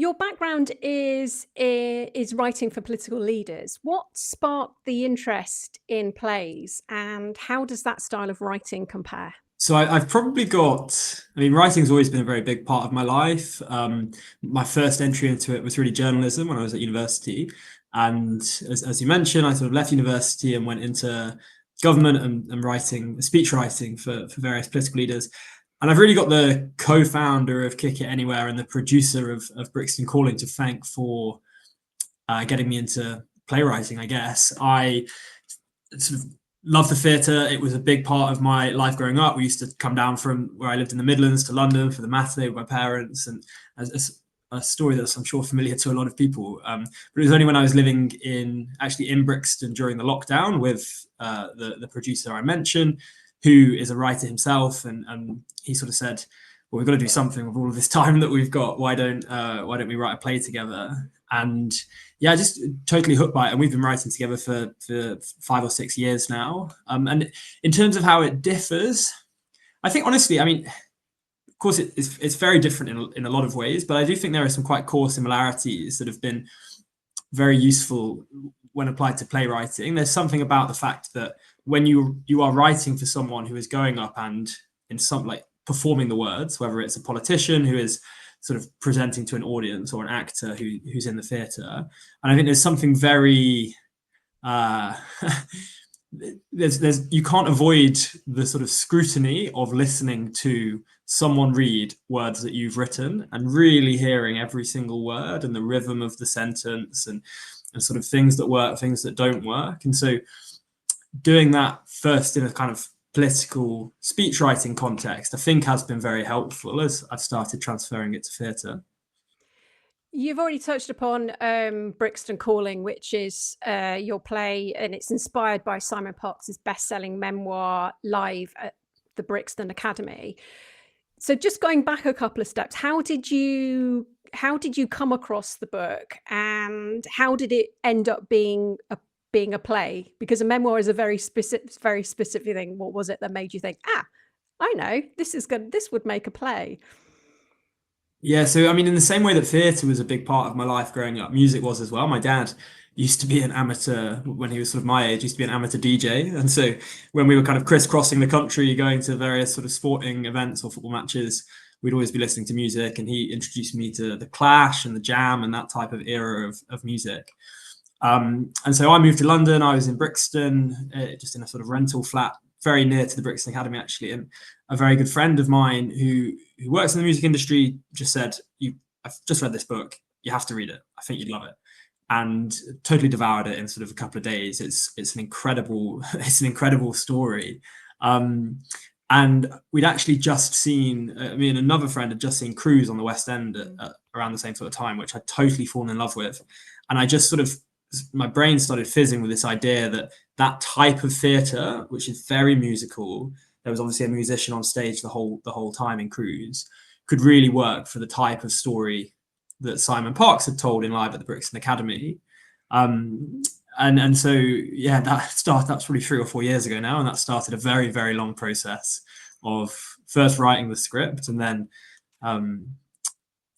Your background is writing for political leaders. What sparked the interest in plays, and how does that style of writing compare? So I've probably writing's always been a very big part of my life. My first entry into it was really journalism when I was at university. And as you mentioned, I sort of left university and went into government and writing, speech writing for various political leaders. And I've really got the co-founder of Kick It Anywhere and the producer of Brixton Calling to thank for getting me into playwriting, I guess. I sort of love the theatre. It was a big part of my life growing up. We used to come down from where I lived in the Midlands to London for the matinee with my parents, and as a story that's I'm sure familiar to a lot of people. But it was only when I was living in Brixton during the lockdown with the producer I mentioned, who is a writer himself, and he sort of said, "Well, we've got to do something with all of this time that we've got. Why don't we write a play together?" And yeah, just totally hooked by it. And we've been writing together for 5 or 6 years now. And in terms of how it differs, I think honestly, of course, it's very different in a lot of ways, but I do think there are some quite core similarities that have been very useful when applied to playwriting. There's something about the fact that when you are writing for someone who is going up and in some like performing the words, whether it's a politician who is sort of presenting to an audience or an actor who's in the theatre, and I think there's something very there's you can't avoid the sort of scrutiny of listening to someone read words that you've written and really hearing every single word and the rhythm of the sentence and sort of things that work, things that don't work. And so doing that first in a kind of political speech writing context, I think has been very helpful as I've started transferring it to theatre. You've already touched upon Brixton Calling, which is your play, and it's inspired by Simon Parkes' best-selling memoir, Live at the Brixton Academy. So just going back a couple of steps, how did you come across the book, and how did it end up being a play? Because a memoir is a very specific thing. What was it that made you think, I know, this would make a play? Yeah, so in the same way that theatre was a big part of my life growing up, music was as well. My dad used to be an amateur when he was sort of my age, used to be an amateur DJ. And so when we were kind of crisscrossing the country, going to various sort of sporting events or football matches, we'd always be listening to music. And he introduced me to the Clash and the Jam and that type of era of music. And so I moved to London. I was in Brixton, just in a sort of rental flat, very near to the Brixton Academy, actually. And a very good friend of mine who works in the music industry just said, I've just read this book. You have to read it. I think you'd love it. And totally devoured it in sort of a couple of days. It's an incredible story. And we'd actually just seen, me and another friend had just seen Cruise on the West End at around the same sort of time, which I'd totally fallen in love with. And I just sort of, my brain started fizzing with this idea that type of theatre, which is very musical, there was obviously a musician on stage the whole time in Cruise, could really work for the type of story that Simon Parkes had told in Live at the Brixton Academy. And so yeah, that's probably 3 or 4 years ago now, and that started a very, very long process of first writing the script and then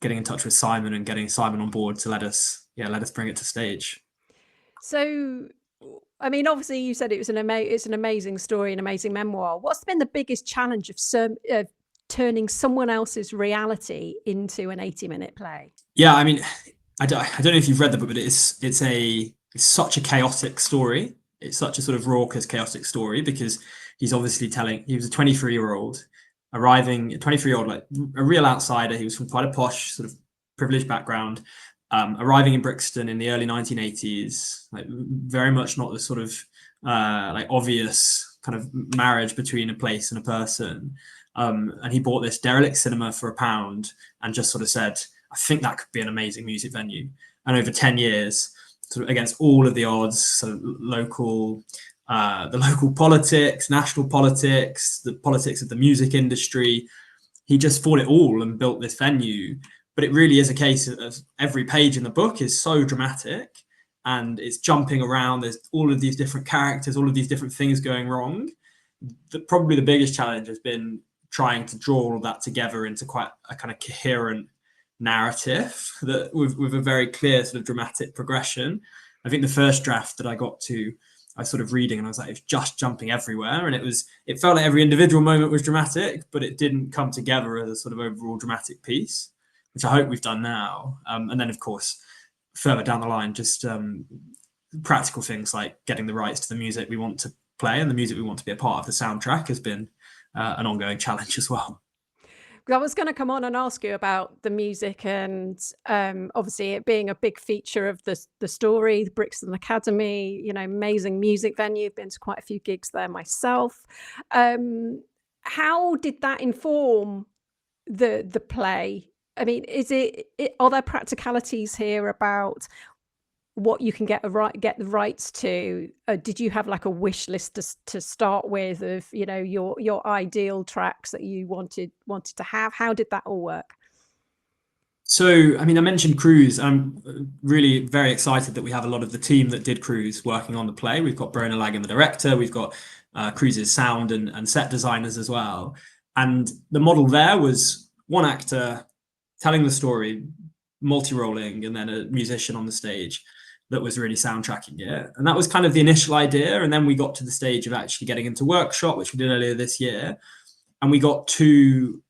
getting in touch with Simon and getting Simon on board to let us bring it to stage. So, obviously, you said it's an amazing story, an amazing memoir. What's been the biggest challenge of turning someone else's reality into an 80-minute play? Yeah, I don't know if you've read the book, but it's such a chaotic story. It's such a sort of raucous, chaotic story because he's obviously he was a 23-year-old like a real outsider. He was from quite a posh, sort of privileged background. Arriving in Brixton in the early 1980s, like very much not the sort of like obvious kind of marriage between a place and a person. And he bought this derelict cinema for £1 and just sort of said, I think that could be an amazing music venue. And over 10 years, sort of against all of the odds, so the local politics, national politics, the politics of the music industry, he just fought it all and built this venue. But it really is a case of every page in the book is so dramatic and it's jumping around. There's all of these different characters, all of these different things going wrong. Probably the biggest challenge has been trying to draw all of that together into quite a kind of coherent narrative that with a very clear sort of dramatic progression. I think the first draft that I got to, I was sort of reading and I was like, it's just jumping everywhere. And it felt like every individual moment was dramatic, but it didn't come together as a sort of overall dramatic piece, which I hope we've done now. And then, of course, further down the line, just practical things like getting the rights to the music we want to play and the music we want to be a part of the soundtrack has been an ongoing challenge as well. I was going to come on and ask you about the music and obviously it being a big feature of the story, the Brixton Academy, you know, amazing music venue. Been to quite a few gigs there myself. How did that inform the play? I mean, are there practicalities here about what you can get the rights to? Did you have like a wish list to start with of, you know, your ideal tracks that you wanted to have? How did that all work? So, I mean, I mentioned Cruise. I'm really very excited that we have a lot of the team that did Cruise working on the play. We've got Brona Lagan, the director. We've got Cruise's sound and set designers as well. And the model there was one actor telling the story, multi-rolling, and then a musician on the stage that was really soundtracking it. And that was kind of the initial idea. And then we got to the stage of actually getting into workshop, which we did earlier this year. And we got two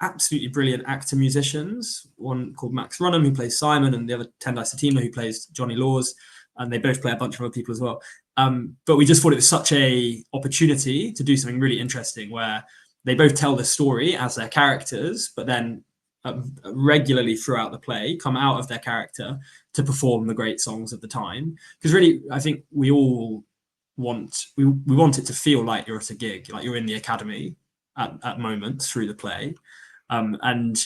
absolutely brilliant actor musicians, one called Max Runham, who plays Simon, and the other Tendai Satima, who plays Johnny Laws. And they both play a bunch of other people as well. But we just thought it was such a opportunity to do something really interesting where they both tell the story as their characters, but then regularly throughout the play come out of their character to perform the great songs of the time. Because really, I think we all want it to feel like you're at a gig, like you're in the academy at moments through the play. And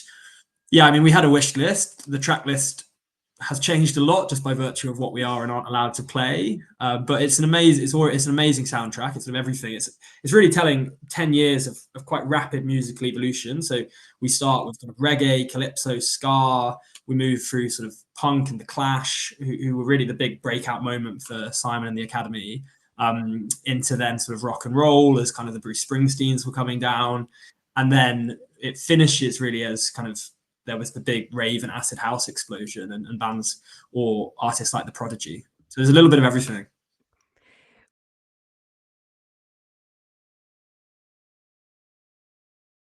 yeah, I mean, we had a wish list. The track list has changed a lot just by virtue of what we are and aren't allowed to play. But it's an amazing soundtrack. It's sort of everything. It's really telling 10 years of quite rapid musical evolution. So we start with kind of reggae, calypso, ska. We move through sort of punk and the Clash, who were really the big breakout moment for Simon and the Academy, into then sort of rock and roll as kind of the Bruce Springsteens were coming down. And then it finishes really as kind of, there was the big rave and acid house explosion and bands or artists like The Prodigy. So there's a little bit of everything.